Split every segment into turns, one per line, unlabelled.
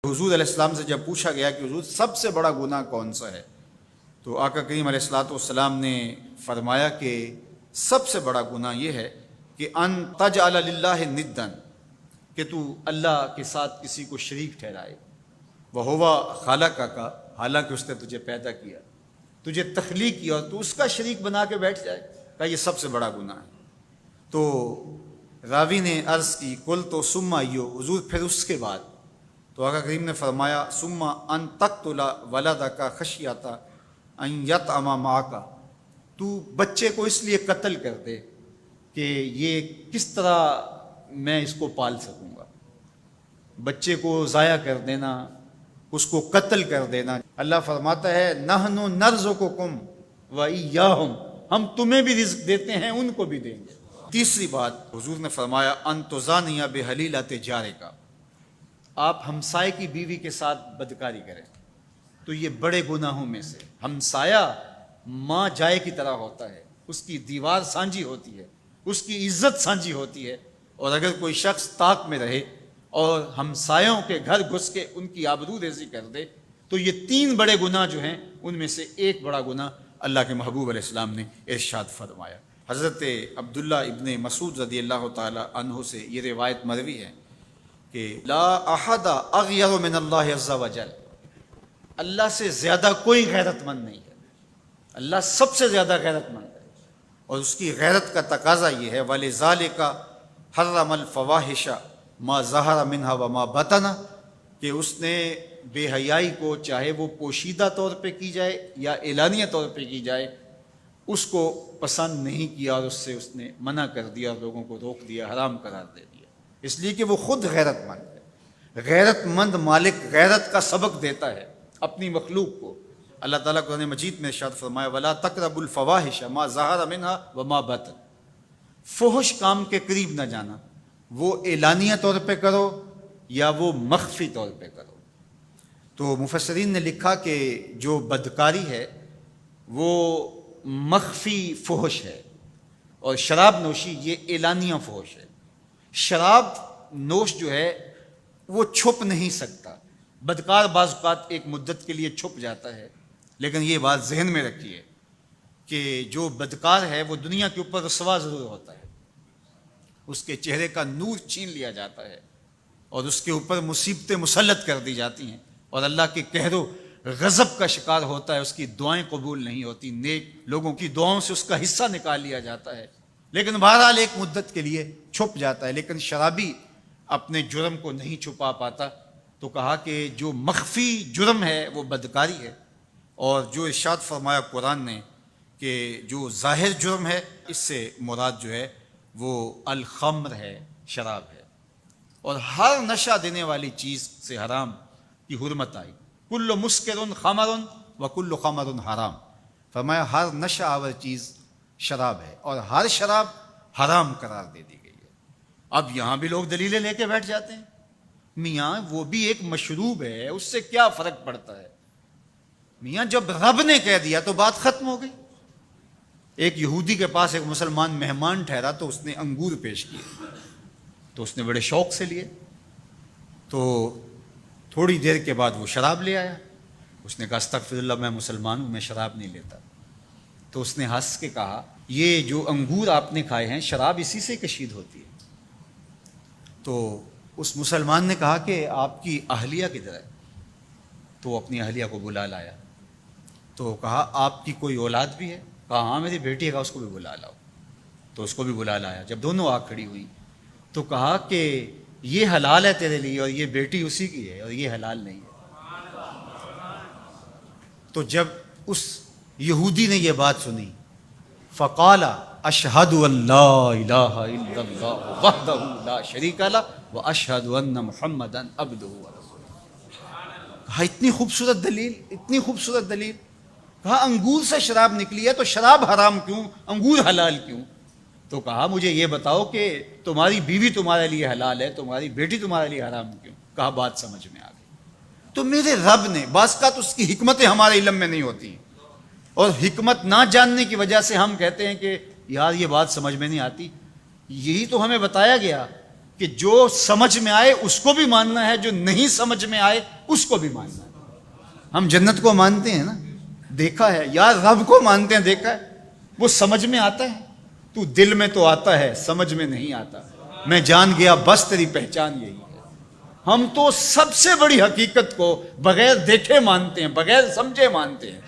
حضور علیہ السلام سے جب پوچھا گیا کہ حضور سب سے بڑا گناہ کون سا ہے، تو آقا کریم علیہ الصلوۃ والسلام نے فرمایا کہ سب سے بڑا گناہ یہ ہے کہ ان تجعل للہ ندا، کہ تو اللہ کے ساتھ کسی کو شریک ٹھہرائے، وہو خالقک، حالانکہ اس نے تجھے پیدا کیا، تجھے تخلیق کیا اور تو اس کا شریک بنا کے بیٹھ جائے، کہ یہ سب سے بڑا گناہ ہے۔ تو راوی نے عرض کی کل تو ثم ایو، حضور پھر اس کے بعد؟ تو آقا کریم نے فرمایا ثم ان تقتل ولدک خشیۃ ان یطعم معک، تو بچے کو اس لیے قتل کر دے کہ یہ کس طرح میں اس کو پال سکوں گا، بچے کو ضائع کر دینا، اس کو قتل کر دینا۔ اللہ فرماتا ہے نحن نرزقکم وایاہم، ہم تمہیں بھی رزق دیتے ہیں، ان کو بھی دیں گے۔ تیسری بات حضور نے فرمایا ان تزانی بحلیلۃ جارک، آپ ہمسائے کی بیوی کے ساتھ بدکاری کریں، تو یہ بڑے گناہوں میں سے۔ ہمسایہ ماں جائے کی طرح ہوتا ہے، اس کی دیوار سانجھی ہوتی ہے، اس کی عزت سانجھی ہوتی ہے، اور اگر کوئی شخص طاق میں رہے اور ہمسایوں کے گھر گھس کے ان کی آبرو ریزی کر دے، تو یہ تین بڑے گناہ جو ہیں ان میں سے ایک بڑا گناہ اللہ کے محبوب علیہ السلام نے ارشاد فرمایا۔ حضرت عبداللہ ابن مسعود رضی اللہ تعالی عنہ سے یہ روایت مروی ہے کہ لا احد اغیر من اللہ عز وجل، اللہ سے زیادہ کوئی غیرت مند نہیں ہے، اللہ سب سے زیادہ غیرت مند ہے، اور اس کی غیرت کا تقاضا یہ ہے وَلِذَالِكَ حَرَّمَ الْفَوَاحِشَ مَا ظَهَرَ مِنْهَا وَمَا بَطَنَ، کہ اس نے بے حیائی کو چاہے وہ پوشیدہ طور پہ کی جائے یا اعلانیہ طور پہ کی جائے، اس کو پسند نہیں کیا، اور اس نے منع کر دیا اور لوگوں کو روک دیا، حرام قرار دے دیا، اس لیے کہ وہ خود غیرت مند ہے۔ غیرت مند مالک غیرت کا سبق دیتا ہے اپنی مخلوق کو۔ اللہ تعالیٰ قرآن مجید میں ارشاد فرمایا وَلَا تَقْرَبُوا الْفَوَاحِشَ مَا ظَهَرَ مِنْهَا وَمَا بَطَنَ، فحش کام کے قریب نہ جانا، وہ اعلانیہ طور پہ کرو یا وہ مخفی طور پہ کرو۔ تو مفسرین نے لکھا کہ جو بدکاری ہے وہ مخفی فحش ہے، اور شراب نوشی یہ اعلانیہ فحش ہے۔ شراب نوش جو ہے وہ چھپ نہیں سکتا، بدکار بعض اوقات ایک مدت کے لیے چھپ جاتا ہے، لیکن یہ بات ذہن میں رکھیے کہ جو بدکار ہے وہ دنیا کے اوپر رسوا ضرور ہوتا ہے، اس کے چہرے کا نور چھین لیا جاتا ہے، اور اس کے اوپر مصیبتیں مسلط کر دی جاتی ہیں، اور اللہ کے قہر و غضب کا شکار ہوتا ہے، اس کی دعائیں قبول نہیں ہوتی، نیک لوگوں کی دعاؤں سے اس کا حصہ نکال لیا جاتا ہے، لیکن بہرحال ایک مدت کے لیے چھپ جاتا ہے۔ لیکن شرابی اپنے جرم کو نہیں چھپا پاتا، تو کہا کہ جو مخفی جرم ہے وہ بدکاری ہے، اور جو ارشاد فرمایا قرآن نے کہ جو ظاہر جرم ہے اس سے مراد جو ہے وہ الخمر ہے، شراب ہے، اور ہر نشہ دینے والی چیز سے حرام کی حرمت آئی۔ کل مسکر خمر وکل خمر حرام، فرمایا ہر نشہ آور چیز شراب ہے، اور ہر شراب حرام قرار دے دی گئی ہے۔ اب یہاں بھی لوگ دلیلیں لے کے بیٹھ جاتے ہیں، میاں وہ بھی ایک مشروب ہے، اس سے کیا فرق پڑتا ہے؟ میاں جب رب نے کہہ دیا تو بات ختم ہو گئی۔ ایک یہودی کے پاس ایک مسلمان مہمان ٹھہرا، تو اس نے انگور پیش کیے، تو اس نے بڑے شوق سے لیے، تو تھوڑی دیر کے بعد وہ شراب لے آیا۔ اس نے کہا استغفر اللہ، میں مسلمان ہوں، میں شراب نہیں لیتا۔ تو اس نے ہنس کے کہا یہ جو انگور آپ نے کھائے ہیں شراب اسی سے کشید ہوتی ہے۔ تو اس مسلمان نے کہا کہ آپ کی اہلیہ کدھر ہے؟ تو اپنی اہلیہ کو بلا لایا، تو کہا آپ کی کوئی اولاد بھی ہے؟ کہا ہاں میری بیٹی ہے، اس کو بھی بلا لاؤ۔ تو اس کو بھی بلا لایا۔ جب دونوں آ کھڑی ہوئی تو کہا کہ یہ حلال ہے تیرے لیے، اور یہ بیٹی اسی کی ہے، اور یہ حلال نہیں ہے۔ تو جب اس یہودی نے یہ بات سنی فقال اشہد ان لا الہ الا اللہ وحدہ لا شریک لہ واشہد ان محمدا عبدہ ورسولہ۔ کہا اتنی خوبصورت دلیل، اتنی خوبصورت دلیل۔ کہا انگور سے شراب نکلی ہے تو شراب حرام کیوں، انگور حلال کیوں؟ تو کہا مجھے یہ بتاؤ کہ تمہاری بیوی تمہارے لیے حلال ہے، تمہاری بیٹی تمہارے لیے حرام کیوں؟ کہا بات سمجھ میں آ گئی۔ تو میرے رب نے بعض کا تو اس کی حکمتیں ہمارے علم میں نہیں ہوتی، اور حکمت نہ جاننے کی وجہ سے ہم کہتے ہیں کہ یار یہ بات سمجھ میں نہیں آتی۔ یہی تو ہمیں بتایا گیا کہ جو سمجھ میں آئے اس کو بھی ماننا ہے، جو نہیں سمجھ میں آئے اس کو بھی ماننا ہے۔ ہم جنت کو مانتے ہیں نا، دیکھا ہے، یا رب کو مانتے ہیں، دیکھا ہے، وہ سمجھ میں آتا ہے، تو دل میں تو آتا ہے، سمجھ میں نہیں آتا۔ میں جان گیا بس تیری پہچان یہی ہے۔ ہم تو سب سے بڑی حقیقت کو بغیر دیکھے مانتے ہیں، بغیر سمجھے مانتے ہیں۔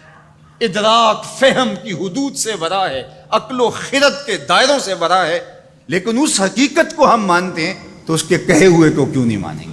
ادراک فہم کی حدود سے ورا ہے، عقل و خرد کے دائروں سے ورا ہے، لیکن اس حقیقت کو ہم مانتے ہیں تو اس کے کہے ہوئے کو کیوں نہیں مانیں گے؟